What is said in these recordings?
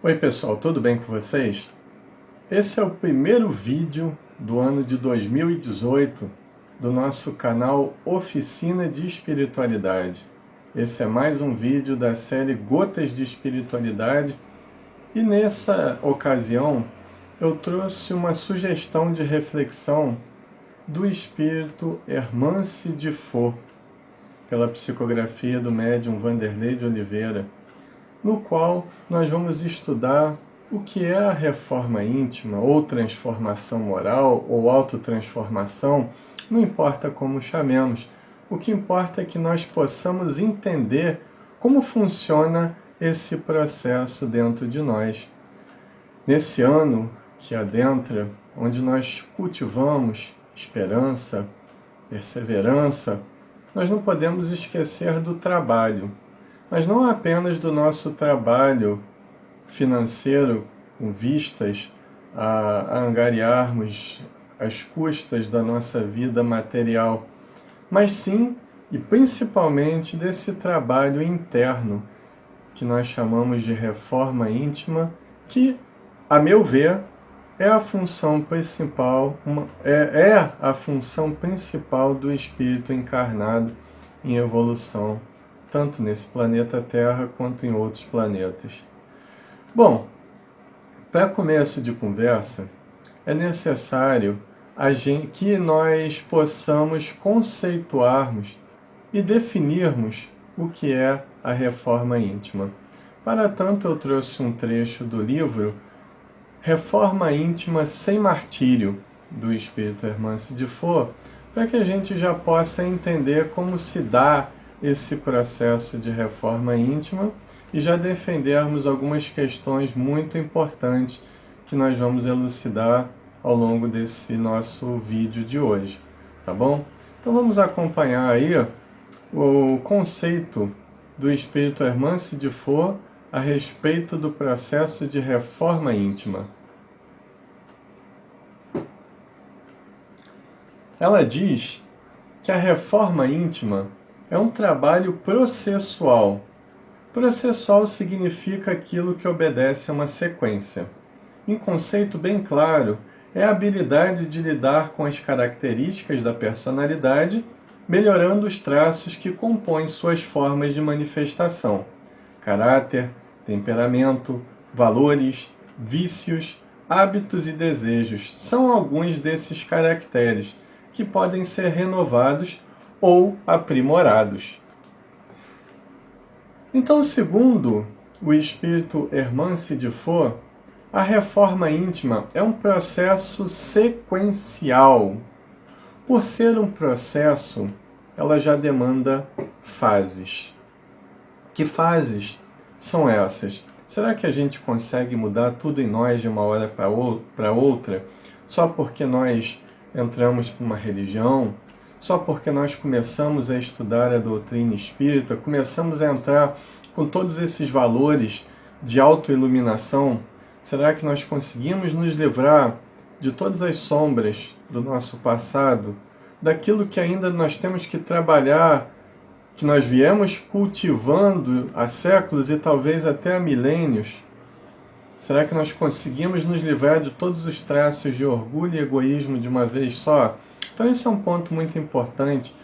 Oi pessoal, tudo bem com vocês? Esse é o primeiro vídeo do ano de 2018 do nosso canal Oficina de Espiritualidade. Esse é mais um vídeo da série Gotas de Espiritualidade e nessa ocasião eu trouxe uma sugestão de reflexão do espírito Hermance de Faux, pela psicografia do médium Vanderlei de Oliveira, no qual nós vamos estudar o que é a reforma íntima, ou transformação moral, ou autotransformação, não importa como chamemos. O que importa é que nós possamos entender como funciona esse processo dentro de nós. Nesse ano que adentra, onde nós cultivamos esperança, perseverança, nós não podemos esquecer do trabalho. Mas não apenas do nosso trabalho financeiro com vistas a angariarmos as custas da nossa vida material, mas sim e principalmente desse trabalho interno que nós chamamos de reforma íntima, que, a meu ver, é a função principal, a função principal do espírito encarnado em evolução, tanto nesse planeta Terra quanto em outros planetas. Bom, para começo de conversa, é necessário que nós possamos conceituarmos e definirmos o que é a reforma íntima. Para tanto, eu trouxe um trecho do livro Reforma Íntima Sem Martírio, do espírito Hermance de Faux, para que a gente já possa entender como se dá esse processo de reforma íntima e já defendermos algumas questões muito importantes que nós vamos elucidar ao longo desse nosso vídeo de hoje, tá bom? Então vamos acompanhar aí o conceito do espírito Hermance de Faux a respeito do processo de reforma íntima. Ela diz que a reforma íntima é um trabalho processual. Processual significa aquilo que obedece a uma sequência. Em conceito bem claro, é a habilidade de lidar com as características da personalidade, melhorando os traços que compõem suas formas de manifestação. Caráter, temperamento, valores, vícios, hábitos e desejos são alguns desses caracteres que podem ser renovados ou aprimorados. Então, segundo o espírito Hermance de Faux, a reforma íntima é um processo sequencial. Por ser um processo, ela já demanda fases. Que fases são essas? Será que a gente consegue mudar tudo em nós de uma hora para outra só porque nós entramos para uma religião? Só porque nós começamos a estudar a doutrina espírita, começamos a entrar com todos esses valores de autoiluminação, será que nós conseguimos nos livrar de todas as sombras do nosso passado, daquilo que ainda nós temos que trabalhar, que nós viemos cultivando há séculos e talvez até há milênios? Será que nós conseguimos nos livrar de todos os traços de orgulho e egoísmo de uma vez só? Então esse é um ponto muito importante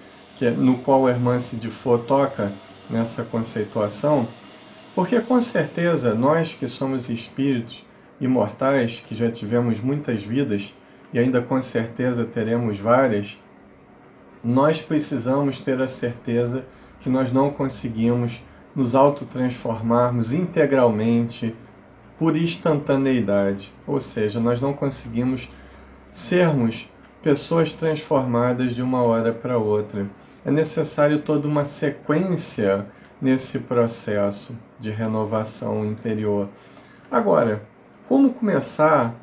no qual o Hermance de Faux toca nessa conceituação, porque com certeza nós que somos espíritos imortais, que já tivemos muitas vidas e ainda com certeza teremos várias, nós precisamos ter a certeza que nós não conseguimos nos autotransformarmos integralmente por instantaneidade, ou seja, nós não conseguimos sermos pessoas transformadas de uma hora para outra. É necessário toda uma sequência nesse processo de renovação interior. Agora, como começar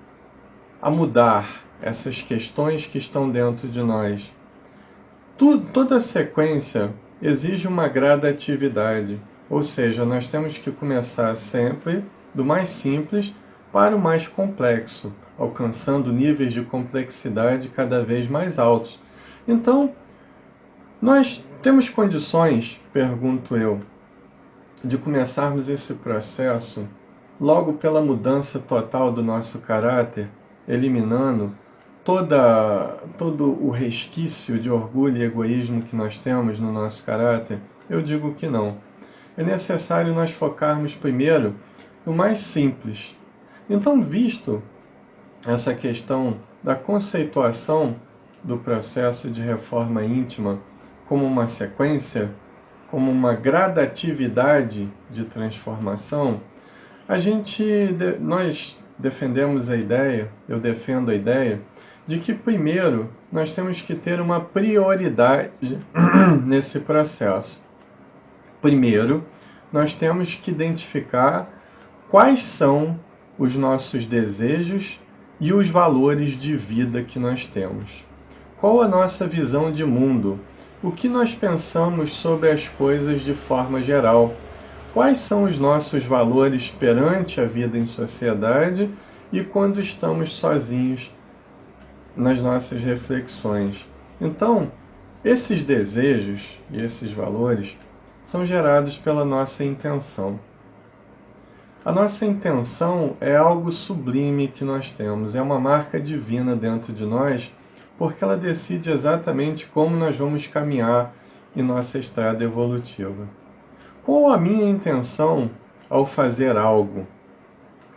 a mudar essas questões que estão dentro de nós? Toda sequência exige uma gradatividade, ou seja, nós temos que começar sempre do mais simples para o mais complexo, alcançando níveis de complexidade cada vez mais altos. Então, nós temos condições, pergunto eu, de começarmos esse processo logo pela mudança total do nosso caráter, eliminando todo o resquício de orgulho e egoísmo que nós temos no nosso caráter? Eu digo que não. É necessário nós focarmos primeiro no mais simples. Então, visto essa questão da conceituação do processo de reforma íntima como uma sequência, como uma gradatividade de transformação, nós defendemos a ideia, eu defendo a ideia, de que primeiro nós temos que ter uma prioridade nesse processo. Primeiro, nós temos que identificar quais são os nossos desejos e os valores de vida que nós temos. Qual a nossa visão de mundo? O que nós pensamos sobre as coisas de forma geral? Quais são os nossos valores perante a vida em sociedade e quando estamos sozinhos nas nossas reflexões? Então, esses desejos e esses valores são gerados pela nossa intenção. A nossa intenção é algo sublime que nós temos, é uma marca divina dentro de nós, porque ela decide exatamente como nós vamos caminhar em nossa estrada evolutiva. Qual a minha intenção ao fazer algo?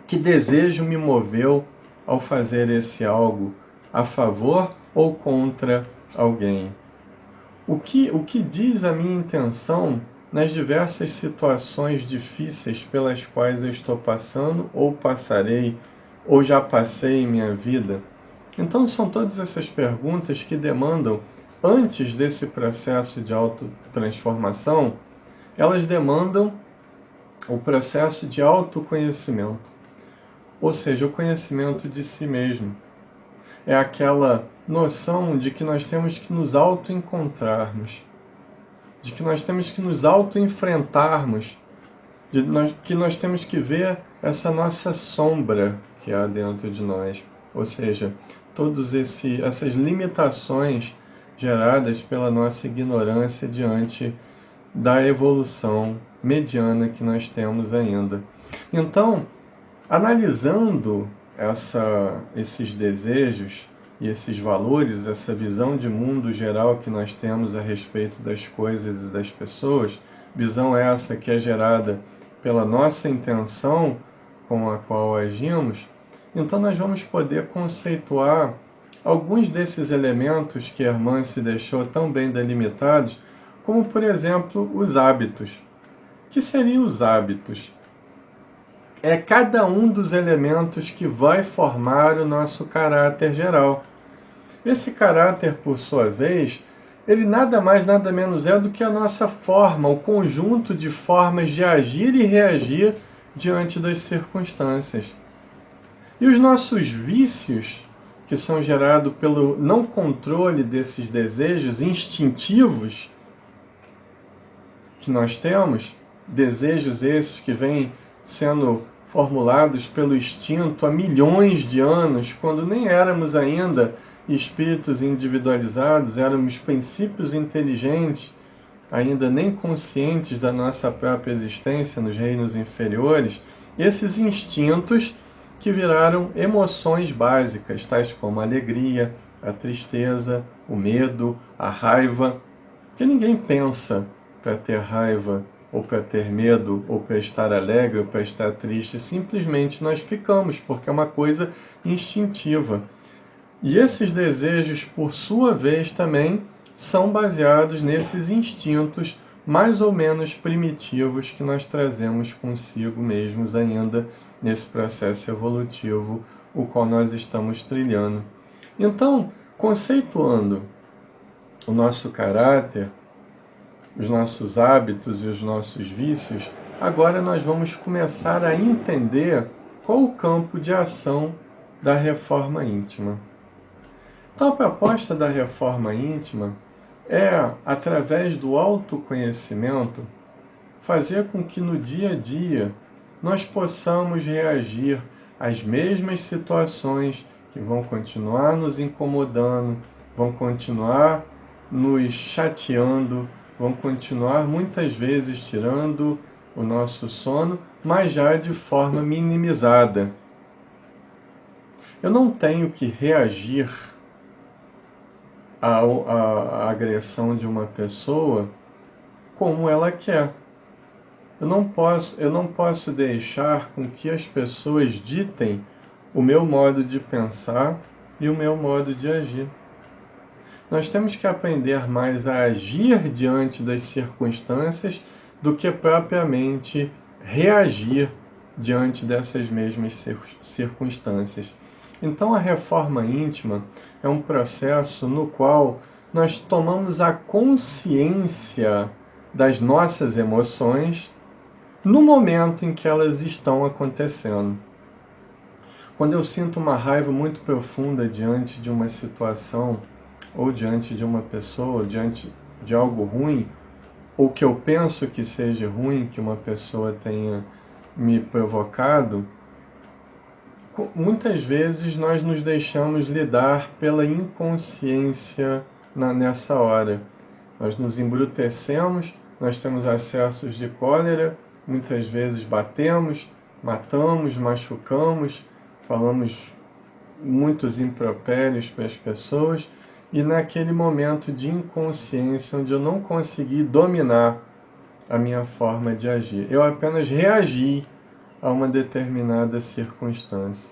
Que desejo me moveu ao fazer esse algo? A favor ou contra alguém? O que diz a minha intenção nas diversas situações difíceis pelas quais eu estou passando, ou passarei, ou já passei em minha vida? Então são todas essas perguntas que demandam, antes desse processo de autotransformação, elas demandam o processo de autoconhecimento, ou seja, o conhecimento de si mesmo. É aquela noção de que nós temos que nos auto-encontrarmos, de que nós temos que nos auto-enfrentarmos, que nós temos que ver essa nossa sombra que há dentro de nós. Ou seja, todas essas limitações geradas pela nossa ignorância diante da evolução mediana que nós temos ainda. Então, analisando esses desejos e esses valores, essa visão de mundo geral que nós temos a respeito das coisas e das pessoas, visão essa que é gerada pela nossa intenção com a qual agimos, então nós vamos poder conceituar alguns desses elementos que a irmã se deixou tão bem delimitados, como, por exemplo, os hábitos. O que seriam os hábitos? É cada um dos elementos que vai formar o nosso caráter geral. Esse caráter, por sua vez, ele nada mais, nada menos é do que a nossa forma, o conjunto de formas de agir e reagir diante das circunstâncias. E os nossos vícios, que são gerados pelo não controle desses desejos instintivos que nós temos, desejos esses que vêm sendo formulados pelo instinto há milhões de anos, quando nem éramos ainda espíritos individualizados, éramos princípios inteligentes, ainda nem conscientes da nossa própria existência nos reinos inferiores, esses instintos que viraram emoções básicas, tais como a alegria, a tristeza, o medo, a raiva, porque ninguém pensa para ter raiva, ou para ter medo, ou para estar alegre, ou para estar triste. Simplesmente nós ficamos, porque é uma coisa instintiva. E esses desejos, por sua vez, também são baseados nesses instintos mais ou menos primitivos que nós trazemos consigo mesmos ainda nesse processo evolutivo, o qual nós estamos trilhando. Então, conceituando o nosso caráter, os nossos hábitos e os nossos vícios, agora nós vamos começar a entender qual o campo de ação da reforma íntima. Então, a proposta da reforma íntima é, através do autoconhecimento, fazer com que no dia a dia nós possamos reagir às mesmas situações que vão continuar nos incomodando, vão continuar nos chateando, vão continuar muitas vezes tirando o nosso sono, mas já de forma minimizada. Eu não tenho que reagir à agressão de uma pessoa como ela quer. Eu não posso deixar com que as pessoas ditem o meu modo de pensar e o meu modo de agir. Nós temos que aprender mais a agir diante das circunstâncias do que propriamente reagir diante dessas mesmas circunstâncias. Então, a reforma íntima é um processo no qual nós tomamos a consciência das nossas emoções no momento em que elas estão acontecendo. Quando eu sinto uma raiva muito profunda diante de uma situação, ou diante de uma pessoa, ou diante de algo ruim, ou que eu penso que seja ruim, que uma pessoa tenha me provocado, muitas vezes nós nos deixamos lidar pela inconsciência nessa hora. Nós nos embrutecemos, nós temos acessos de cólera, muitas vezes batemos, matamos, machucamos, falamos muitos impropérios para as pessoas, e naquele momento de inconsciência, onde eu não consegui dominar a minha forma de agir, eu apenas reagi a uma determinada circunstância.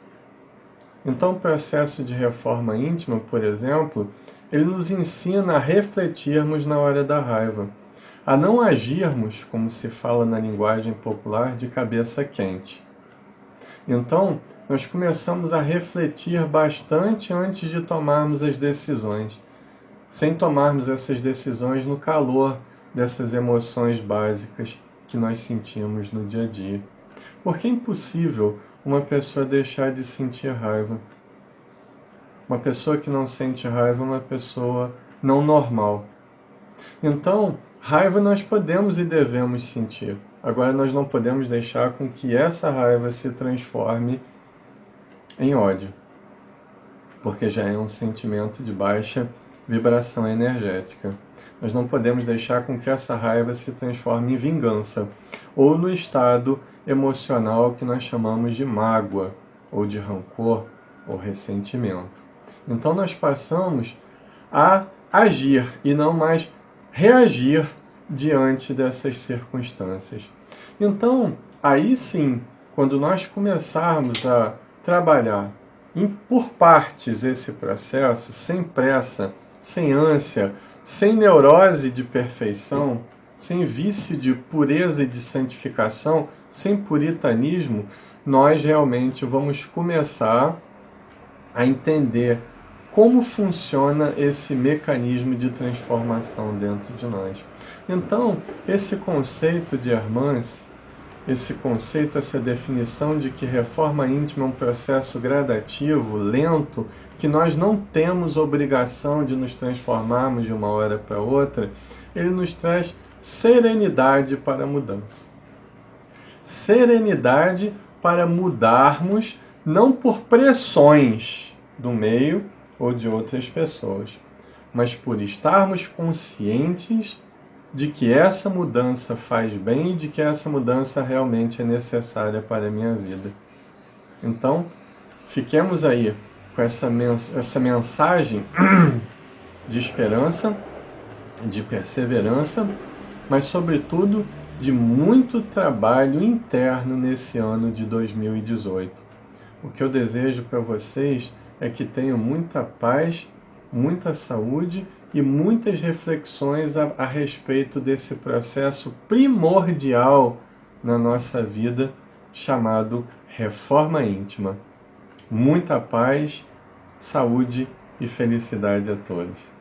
Então, o processo de reforma íntima, por exemplo, ele nos ensina a refletirmos na hora da raiva, a não agirmos, como se fala na linguagem popular, de cabeça quente. Então, nós começamos a refletir bastante antes de tomarmos as decisões, sem tomarmos essas decisões no calor dessas emoções básicas que nós sentimos no dia a dia. Porque é impossível uma pessoa deixar de sentir raiva. Uma pessoa que não sente raiva é uma pessoa não normal. Então, raiva nós podemos e devemos sentir. Agora, nós não podemos deixar com que essa raiva se transforme em ódio, porque já é um sentimento de baixa vibração energética. Nós não podemos deixar com que essa raiva se transforme em vingança, ou no estado emocional que nós chamamos de mágoa, ou de rancor, ou ressentimento. Então nós passamos a agir e não mais reagir diante dessas circunstâncias. Então, aí sim, quando nós começarmos a trabalhar por partes esse processo, sem pressa, sem ânsia, sem neurose de perfeição, sem vício de pureza e de santificação, sem puritanismo, nós realmente vamos começar a entender como funciona esse mecanismo de transformação dentro de nós. Então, esse conceito de Hermance, esse conceito, essa definição de que reforma íntima é um processo gradativo, lento, que nós não temos obrigação de nos transformarmos de uma hora para outra, ele nos traz serenidade para a mudança. Serenidade para mudarmos, não por pressões do meio ou de outras pessoas, mas por estarmos conscientes de que essa mudança faz bem e de que essa mudança realmente é necessária para a minha vida. Então, fiquemos aí com essa mensagem de esperança, de perseverança, mas, sobretudo, de muito trabalho interno nesse ano de 2018. O que eu desejo para vocês é que tenham muita paz, muita saúde e muitas reflexões a respeito desse processo primordial na nossa vida, chamado reforma íntima. Muita paz, saúde e felicidade a todos.